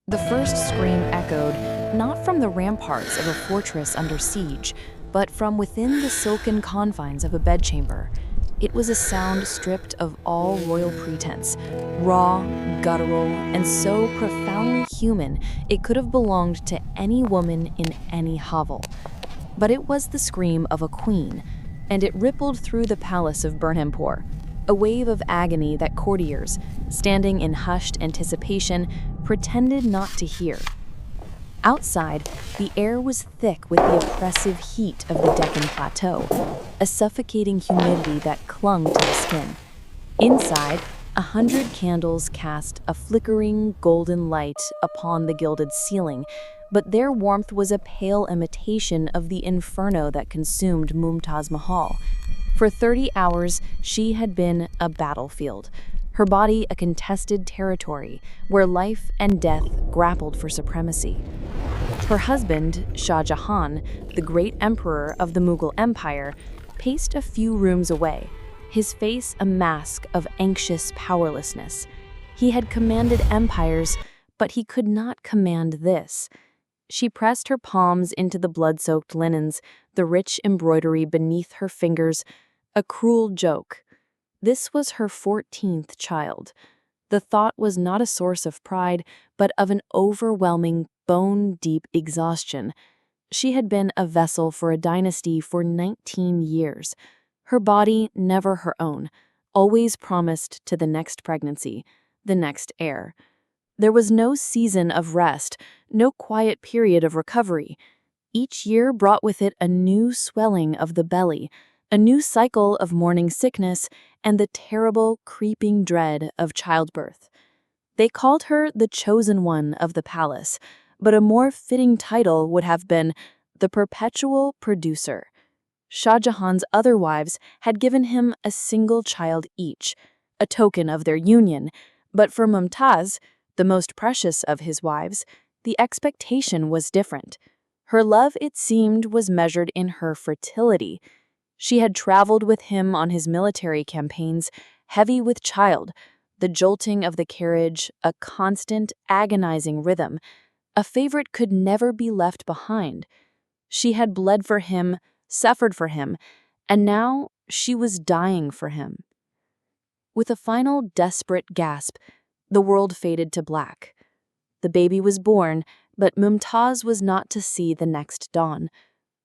The first scream echoed not from the ramparts of a fortress under siege, but from within the silken confines of a bedchamber. It was a sound stripped of all royal pretense, raw, guttural, and so profoundly human it could have belonged to any woman in any hovel. But it was the scream of a queen, and it rippled through the palace of Burnhampur, a wave of agony that courtiers, standing in hushed anticipation, pretended not to hear. Outside, the air was thick with the oppressive heat of the Deccan Plateau, a suffocating humidity that clung to the skin. Inside, 100 candles cast a flickering golden light upon the gilded ceiling, but their warmth was a pale imitation of the inferno that consumed Mumtaz Mahal. For 30 hours, she had been a battlefield, her body a contested territory where life and death grappled for supremacy. Her husband, Shah Jahan, the great emperor of the Mughal Empire, paced a few rooms away, his face a mask of anxious powerlessness. He had commanded empires, but he could not command this. She pressed her palms into the blood-soaked linens, the rich embroidery beneath her fingers, a cruel joke. This was her 14th child. The thought was not a source of pride, but of an overwhelming, bone-deep exhaustion. She had been a vessel for a dynasty for 19 years. Her body never her own, always promised to the next pregnancy, the next heir. There was no season of rest, no quiet period of recovery. Each year brought with it a new swelling of the belly, a new cycle of morning sickness, and the terrible, creeping dread of childbirth. They called her the chosen one of the palace, but a more fitting title would have been the perpetual producer. Shah Jahan's other wives had given him a single child each, a token of their union, but for Mumtaz, the most precious of his wives, the expectation was different. Her love, it seemed, was measured in her fertility. She had traveled with him on his military campaigns, heavy with child, the jolting of the carriage, a constant, agonizing rhythm. A favorite could never be left behind. She had bled for him, suffered for him, and now she was dying for him. With a final desperate gasp, the world faded to black. The baby was born, but Mumtaz was not to see the next dawn.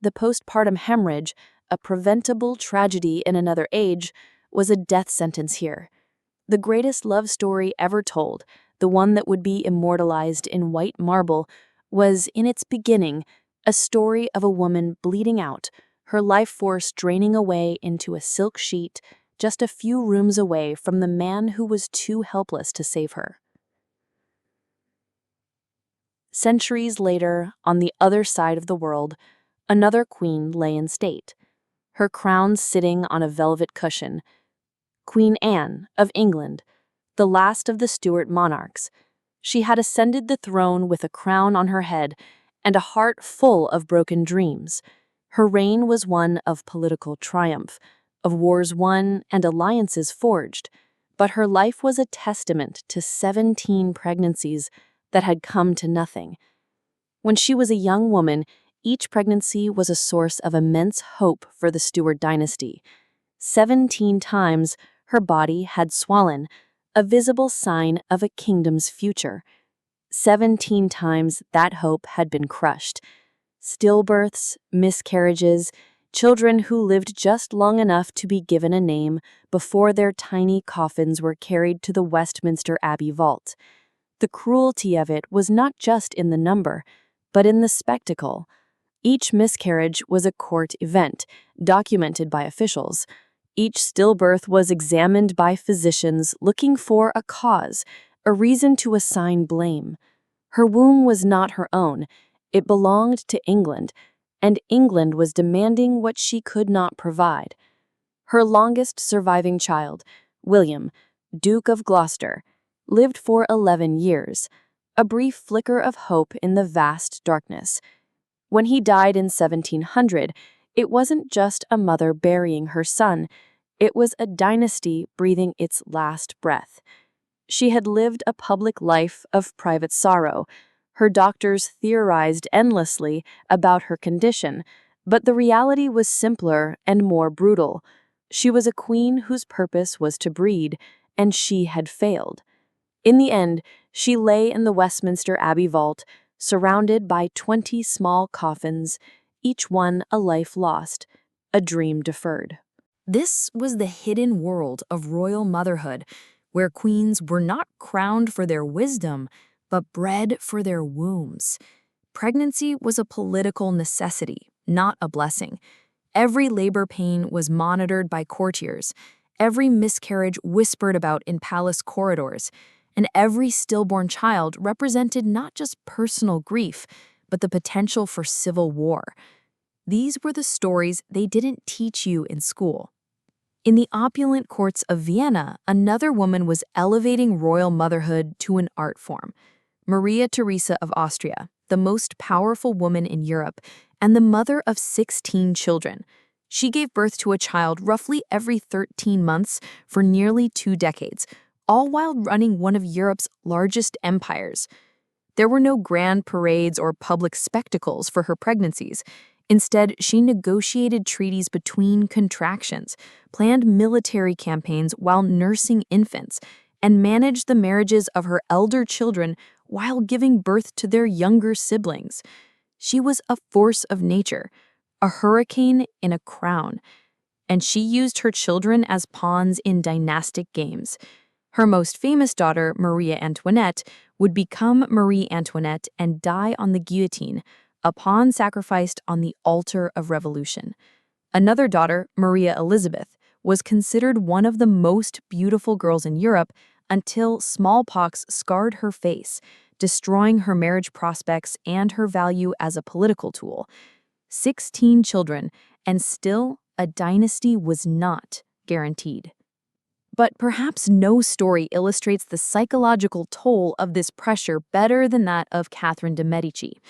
The postpartum hemorrhage, a preventable tragedy in another age, was a death sentence here. The greatest love story ever told, the one that would be immortalized in white marble, was, in its beginning, a story of a woman bleeding out, her life force draining away into a silk sheet just a few rooms away from the man who was too helpless to save her. Centuries later, on the other side of the world, another queen lay in state, her crown sitting on a velvet cushion. Queen Anne of England, the last of the Stuart monarchs. She had ascended the throne with a crown on her head and a heart full of broken dreams. Her reign was one of political triumph, of wars won and alliances forged, but her life was a testament to 17 pregnancies that had come to nothing. When she was a young woman, each pregnancy was a source of immense hope for the Stuart dynasty. 17 times her body had swollen, a visible sign of a kingdom's future. 17 times that hope had been crushed. Stillbirths, miscarriages, children who lived just long enough to be given a name before their tiny coffins were carried to the Westminster Abbey vault. The cruelty of it was not just in the number, but in the spectacle. Each miscarriage was a court event, documented by officials. Each stillbirth was examined by physicians looking for a cause, a reason to assign blame. Her womb was not her own. It belonged to England, and England was demanding what she could not provide. Her longest surviving child, William, Duke of Gloucester, lived for 11 years, a brief flicker of hope in the vast darkness. When he died in 1700, it wasn't just a mother burying her son, it was a dynasty breathing its last breath. She had lived a public life of private sorrow, Her doctors theorized endlessly about her condition, but the reality was simpler and more brutal. She was a queen whose purpose was to breed, and she had failed. In the end, she lay in the Westminster Abbey vault, surrounded by 20 small coffins, each one a life lost, a dream deferred. This was the hidden world of royal motherhood, where queens were not crowned for their wisdom, but bred for their wombs. Pregnancy was a political necessity, not a blessing. Every labor pain was monitored by courtiers, every miscarriage whispered about in palace corridors, and every stillborn child represented not just personal grief, but the potential for civil war. These were the stories they didn't teach you in school. In the opulent courts of Vienna, another woman was elevating royal motherhood to an art form. Maria Theresa of Austria, the most powerful woman in Europe, and the mother of 16 children. She gave birth to a child roughly every 13 months for nearly 2 decades, all while running one of Europe's largest empires. There were no grand parades or public spectacles for her pregnancies. Instead, she negotiated treaties between contractions, planned military campaigns while nursing infants, and managed the marriages of her elder children while giving birth to their younger siblings. She was a force of nature, a hurricane in a crown, and she used her children as pawns in dynastic games. Her most famous daughter, Marie Antoinette, would become Marie Antoinette and die on the guillotine, a pawn sacrificed on the altar of revolution. Another daughter, Maria Elizabeth, was considered one of the most beautiful girls in Europe until smallpox scarred her face, destroying her marriage prospects and her value as a political tool. 16 children, and still a dynasty was not guaranteed. But perhaps no story illustrates the psychological toll of this pressure better than that of Catherine de' Medici.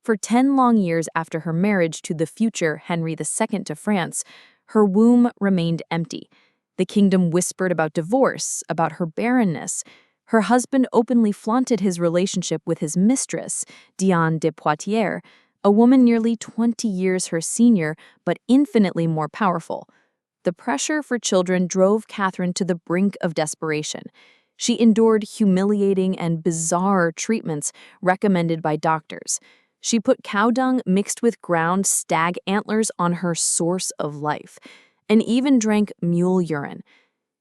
For 10 long years after her marriage to the future Henry II to France, her womb remained empty. The kingdom whispered about divorce, about her barrenness. Her husband openly flaunted his relationship with his mistress, Diane de Poitiers, a woman nearly 20 years her senior, but infinitely more powerful. The pressure for children drove Catherine to the brink of desperation. She endured humiliating and bizarre treatments recommended by doctors. She put cow dung mixed with ground stag antlers on her source of life, and even drank mule urine.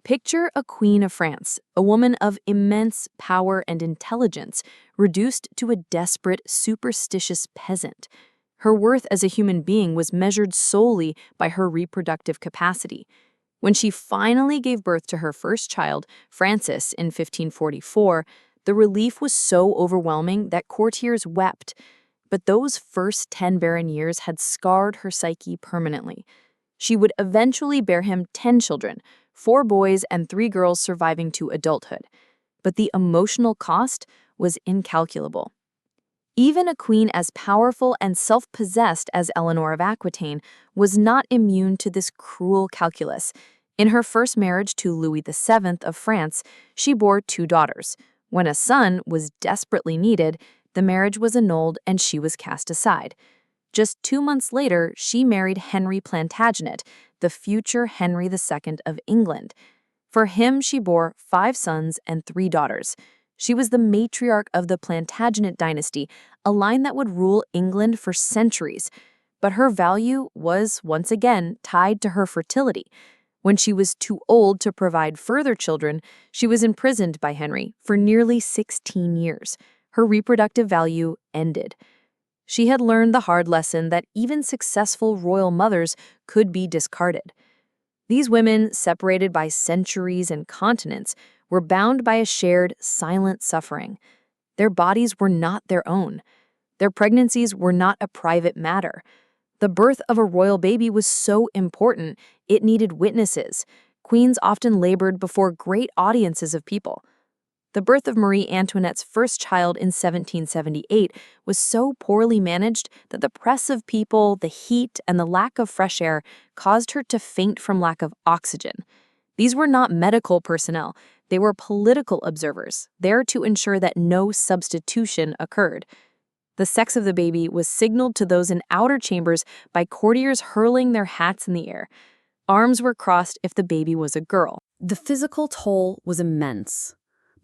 Picture a queen of France, a woman of immense power and intelligence, reduced to a desperate, superstitious peasant. Her worth as a human being was measured solely by her reproductive capacity. When she finally gave birth to her first child, Francis, in 1544, the relief was so overwhelming that courtiers wept. But those first 10 barren years had scarred her psyche permanently. She would eventually bear him 10 children, 4 boys and 3 girls surviving to adulthood. But the emotional cost was incalculable. Even a queen as powerful and self-possessed as Eleanor of Aquitaine was not immune to this cruel calculus. In her first marriage to Louis VII of France, she bore 2 daughters. When a son was desperately needed, the marriage was annulled and she was cast aside. Just 2 months later, she married Henry Plantagenet, the future Henry II of England. For him, she bore 5 sons and 3 daughters. She was the matriarch of the Plantagenet dynasty, a line that would rule England for centuries. But her value was, once again, tied to her fertility. When she was too old to provide further children, she was imprisoned by Henry for nearly 16 years. Her reproductive value ended. She had learned the hard lesson that even successful royal mothers could be discarded. These women, separated by centuries and continents, were bound by a shared, silent suffering. Their bodies were not their own. Their pregnancies were not a private matter. The birth of a royal baby was so important, it needed witnesses. Queens often labored before great audiences of people. The birth of Marie Antoinette's first child in 1778 was so poorly managed that the press of people, the heat, and the lack of fresh air caused her to faint from lack of oxygen. These were not medical personnel. They were political observers, there to ensure that no substitution occurred. The sex of the baby was signaled to those in outer chambers by courtiers hurling their hats in the air. Arms were crossed if the baby was a girl. The physical toll was immense.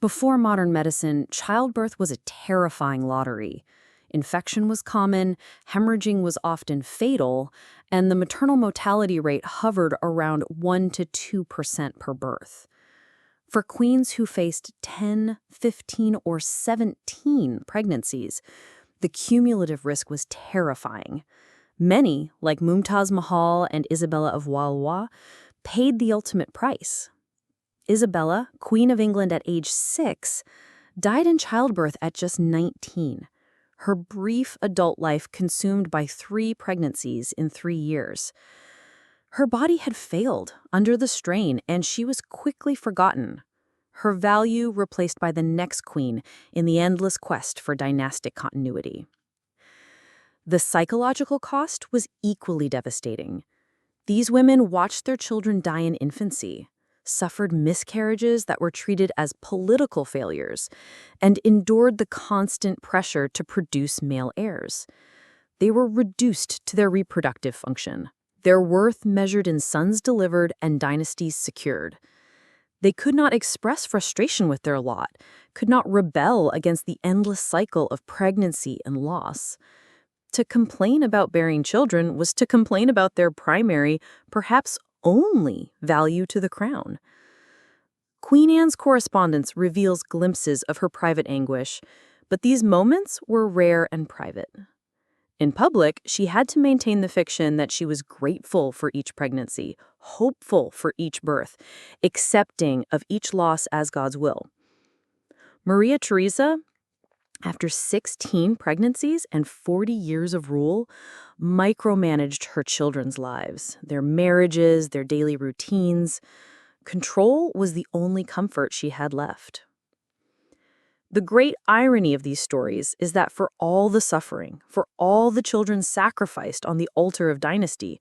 Before modern medicine, childbirth was a terrifying lottery. Infection was common, hemorrhaging was often fatal, and the maternal mortality rate hovered around 1 to 2% per birth. For queens who faced 10, 15, or 17 pregnancies, the cumulative risk was terrifying. Many, like Mumtaz Mahal and Isabella of Valois, paid the ultimate price. Isabella, Queen of England at age 6, died in childbirth at just 19. Her brief adult life consumed by 3 pregnancies in 3 years. Her body had failed under the strain, and she was quickly forgotten. Her value replaced by the next queen in the endless quest for dynastic continuity. The psychological cost was equally devastating. These women watched their children die in infancy, suffered miscarriages that were treated as political failures, and endured the constant pressure to produce male heirs. They were reduced to their reproductive function, their worth measured in sons delivered and dynasties secured. They could not express frustration with their lot, could not rebel against the endless cycle of pregnancy and loss. To complain about bearing children was to complain about their primary, perhaps only, value to the crown. Queen Anne's correspondence reveals glimpses of her private anguish, but these moments were rare and private. In public, she had to maintain the fiction that she was grateful for each pregnancy, hopeful for each birth, accepting of each loss as God's will. Maria Theresa, after 16 pregnancies and 40 years of rule, micromanaged her children's lives, their marriages, their daily routines. Control was the only comfort she had left. The great irony of these stories is that for all the suffering, for all the children sacrificed on the altar of dynasty,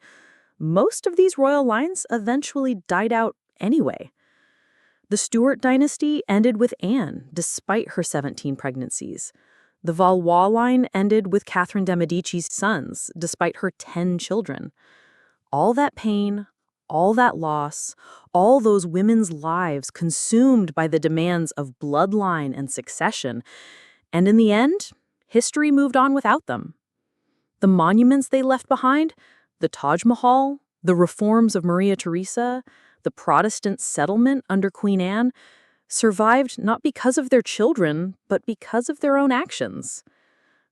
most of these royal lines eventually died out anyway. The Stuart dynasty ended with Anne, despite her 17 pregnancies. The Valois line ended with Catherine de' Medici's sons, despite her 10 children. All that pain, all that loss, all those women's lives consumed by the demands of bloodline and succession, and in the end, history moved on without them. The monuments they left behind, the Taj Mahal, the reforms of Maria Theresa, the Protestant settlement under Queen Anne, survived not because of their children, but because of their own actions.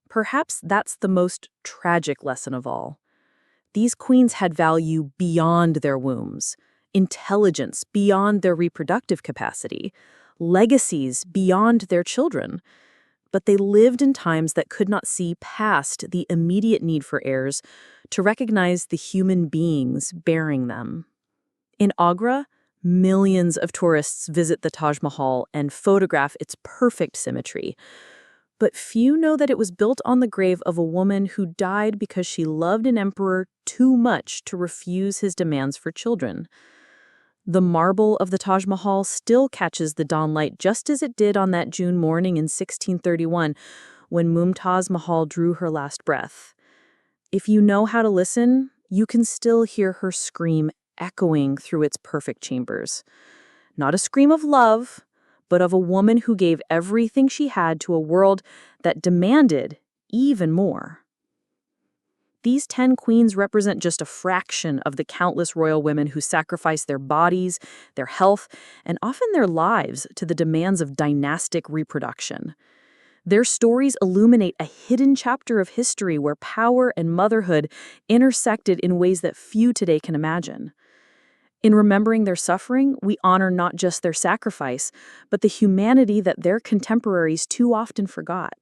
Perhaps that's the most tragic lesson of all. These queens had value beyond their wombs, intelligence beyond their reproductive capacity, legacies beyond their children. But they lived in times that could not see past the immediate need for heirs to recognize the human beings bearing them. In Agra, millions of tourists visit the Taj Mahal and photograph its perfect symmetry. But few know that it was built on the grave of a woman who died because she loved an emperor too much to refuse his demands for children. The marble of the Taj Mahal still catches the dawn light just as it did on that June morning in 1631 when Mumtaz Mahal drew her last breath. If you know how to listen, you can still hear her scream echoing through its perfect chambers. Not a scream of love, but of a woman who gave everything she had to a world that demanded even more. These 10 queens represent just a fraction of the countless royal women who sacrificed their bodies, their health, and often their lives to the demands of dynastic reproduction. Their stories illuminate a hidden chapter of history where power and motherhood intersected in ways that few today can imagine. In remembering their suffering, we honor not just their sacrifice, but the humanity that their contemporaries too often forgot.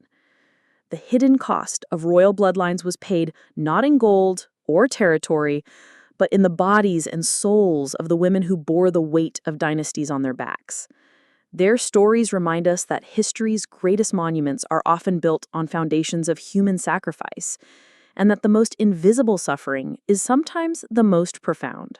The hidden cost of royal bloodlines was paid not in gold or territory, but in the bodies and souls of the women who bore the weight of dynasties on their backs. Their stories remind us that history's greatest monuments are often built on foundations of human sacrifice, and that the most invisible suffering is sometimes the most profound.